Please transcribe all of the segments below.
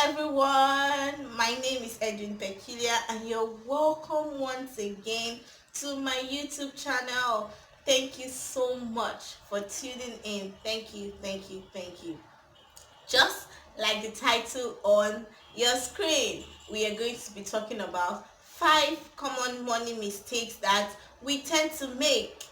everyone, my name is Edwin Peculiar and you're welcome once again to my YouTube channel. Thank you so much for tuning in. Thank you, thank you, thank you. Just like the title on your screen, we are going to be talking about 5 common money mistakes that we tend to make.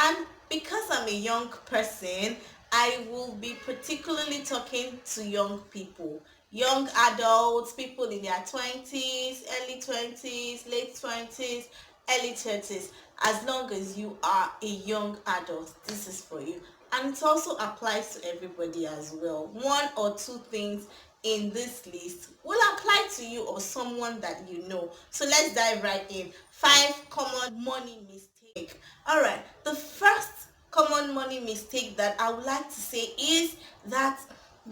And because I'm a young person, I will be particularly talking to young people, young adults, people in their 20s, early 20s, late 20s, early 30s. As long as you are a young adult, this is for you. And it also applies to everybody as well. One or two things in this list will apply to you or someone that you know. So let's dive right in. 5 common money mistakes. All right. The first common money mistake that I would like to say is that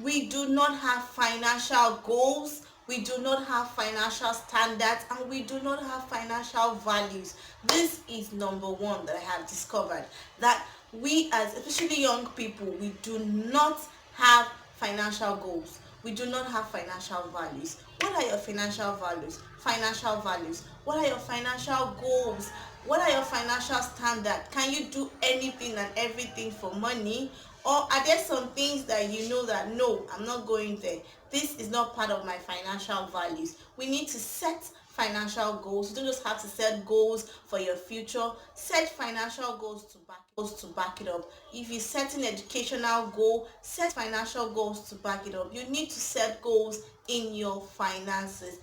we do not have financial goals, we do not have financial standards, and we do not have financial values. This is number one that I have discovered, that we as especially young people, we do not have financial goals, we do not have financial values. What are your financial values? Financial values. What are your financial goals? What are your financial standards? Can you do anything and everything for money? Or are there some things that you know that no, I'm not going there, this is not part of my financial values? We need to set financial goals. You don't just have to set goals for your future. Set financial goals to back it up. If you set an educational goal, set financial goals to back it up. You need to set goals in your finances.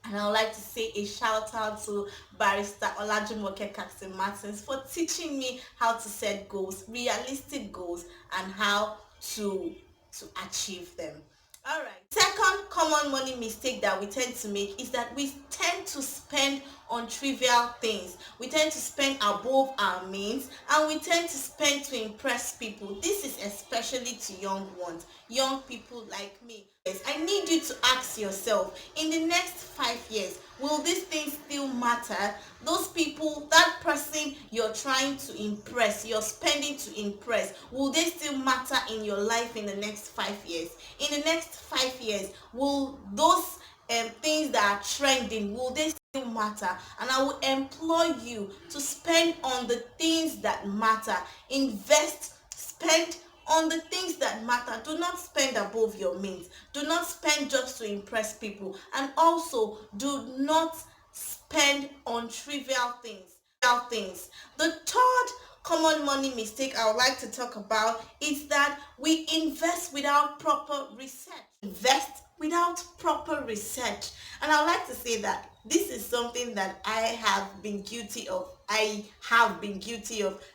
And I would like to say a shout out to Barrister Olajumoke Captain Martins for teaching me how to set goals, realistic goals, and how to achieve them. All right. Second common money mistake that we tend to make is that we tend to spend on trivial things. We tend to spend above our means, and we tend to spend to impress people. This is especially to young ones, young people like me. Yes, I need you to ask yourself, in the next 5 years, will these things still matter? Those people, that person you're trying to impress, you're spending to impress, will they still matter in your life in the next 5 years? In the next 5 years, will those things that are trending, will they still matter? And I will employ you to spend on the things that matter. Invest, spend on the things that matter. Do not spend above your means. Do not spend just to impress people. And also, do not spend on trivial things. The third common money mistake I would like to talk about is that we invest without proper research. Invest without proper research. And I would like to say that this is something that I have been guilty of.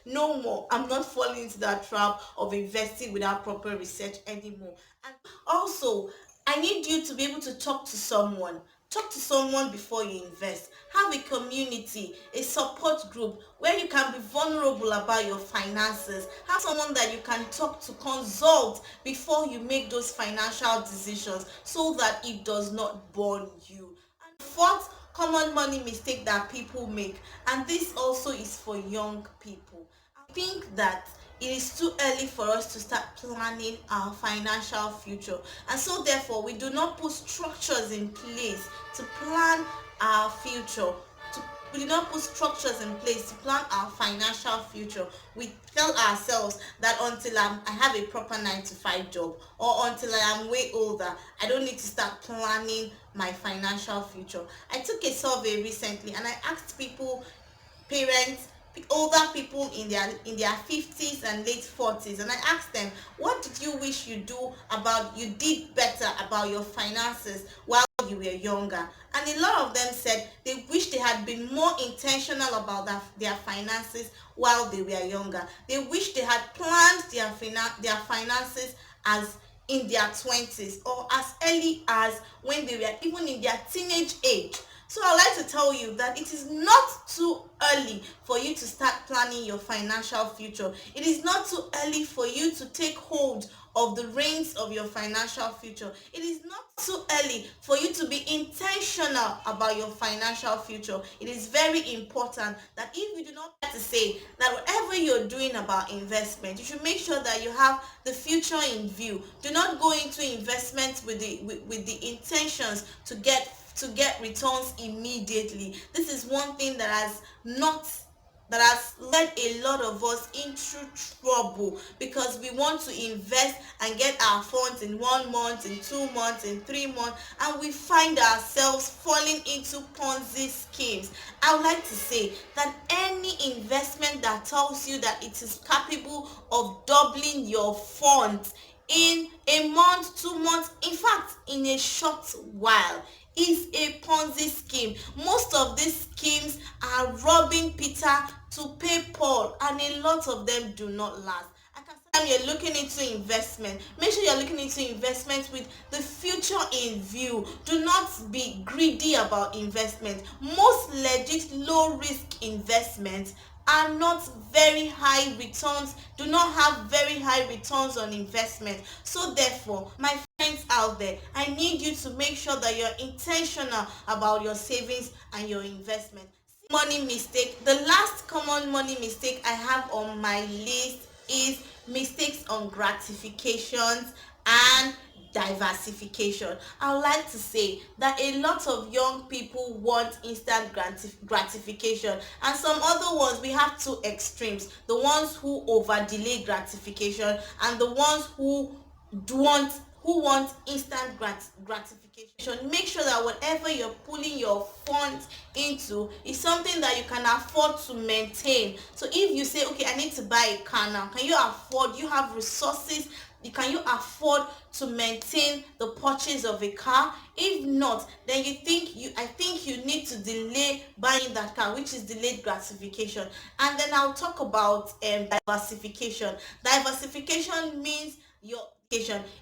No more. I'm not falling into that trap of investing without proper research anymore. And also, I need you to be able to talk to someone. Talk to someone before you invest. Have a community, a support group where you can be vulnerable about your finances. Have someone that you can talk to, consult before you make those financial decisions so that it does not burn you. And fourth common money mistake that people make, and this also is for young people. I think that it is too early for us to start planning our financial future, and so therefore we do not put structures in place to plan our future. We do not put structures in place to plan our financial future. We tell ourselves that until I have a proper 9 to 5 job, or until I am way older, I don't need to start planning my financial future. I took a survey recently and I asked people, parents, older people in their 50s and late 40s, and I asked them, what did you wish you did better about your finances while you were younger? And a lot of them said they wish they had been more intentional about their finances while they were younger. They wish they had planned their finances as in their 20s, or as early as when they were even in their teenage age. So I'd like to tell you that it is not too early for you to start planning your financial future. It is not too early for you to take hold of the reins of your financial future. It is not too early for you to be intentional about your financial future. It is very important that if you do not like to say that whatever you're doing about investment, you should make sure that you have the future in view. Do not go into investments with the intentions to get returns immediately. This is one thing that has led a lot of us into trouble, because we want to invest and get our funds in 1 month, in 2 months, in 3 months, and we find ourselves falling into Ponzi schemes. I would like to say that any investment that tells you that it is capable of doubling your funds in a month, 2 months, in fact in a short while, is a Ponzi scheme. Most of these schemes are robbing Peter to pay Paul, and a lot of them do not last. I can say you're looking into investment, make sure you're looking into investment with the future in view. Do not be greedy about investment. Most legit low risk investments are not very high returns, do not have very high returns on investment. So therefore, my friends out there, I need you to make sure that you're intentional about your savings and your investment. Money mistake. The last common money mistake I have on my list is mistakes on gratifications and diversification. I would like to say that a lot of young people want instant gratification, and some other ones, we have two extremes: the ones who over delay gratification and the ones who want instant gratification. Make sure that whatever you're pulling your funds into is something that you can afford to maintain. So if you say, okay, I need to buy a car now, can you afford, you have resources, can you afford to maintain the purchase of a car? If not, then I think you need to delay buying that car, which is delayed gratification. And then I'll talk about diversification. Diversification means your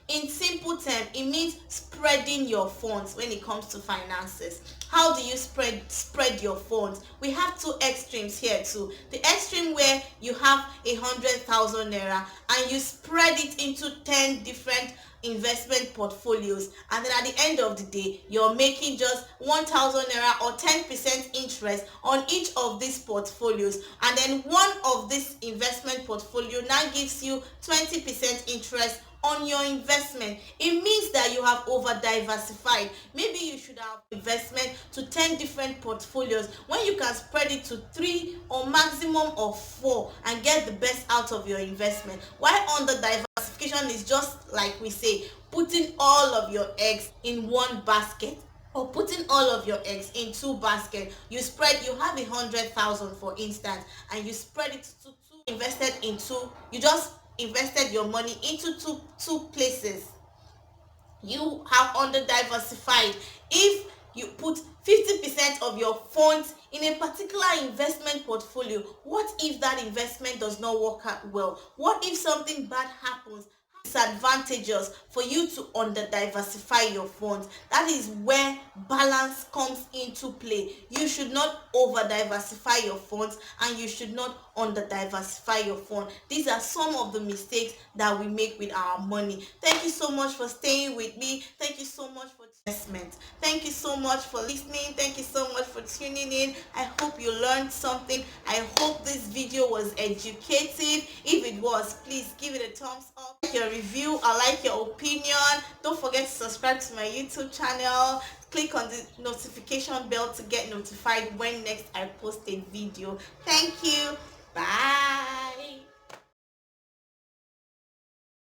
in simple terms, it means spreading your funds when it comes to finances. How do you spread your funds? We have two extremes here too. The extreme where you have 100,000 naira and you spread it into 10 different investment portfolios, and then at the end of the day you're making just 1,000 naira or 10% interest on each of these portfolios, and then one of this investment portfolio now gives you 20% interest on your investment. It means that you have over diversified. Maybe you should have investment to 10 different portfolios when you can spread it to 3 or maximum of 4 and get the best out of your investment. While on the diversification is just like we say, putting all of your eggs in one basket, or putting all of your eggs in 2 baskets. You have 100,000 for instance, and you spread it to 2, invested in 2, you just invested your money into two places. You have under diversified. If you put 50% of your funds in a particular investment portfolio, what if that investment does not work out well? What if something bad happens? Disadvantageous for you to under diversify your funds. That is where balance comes into play. You should not over diversify your funds, and you should not under diversify your fund. These are some of the mistakes that we make with our money. Thank you so much for staying with me. Thank you so much for investment. Thank you so much for listening. Thank you so much for tuning in. I hope you learned something. I hope this video was educative. If it was, please give it a thumbs up, like your review, I like your opinion. Don't forget to subscribe to my YouTube channel. Click on the notification bell to get notified when next I post a video. Thank you. Bye.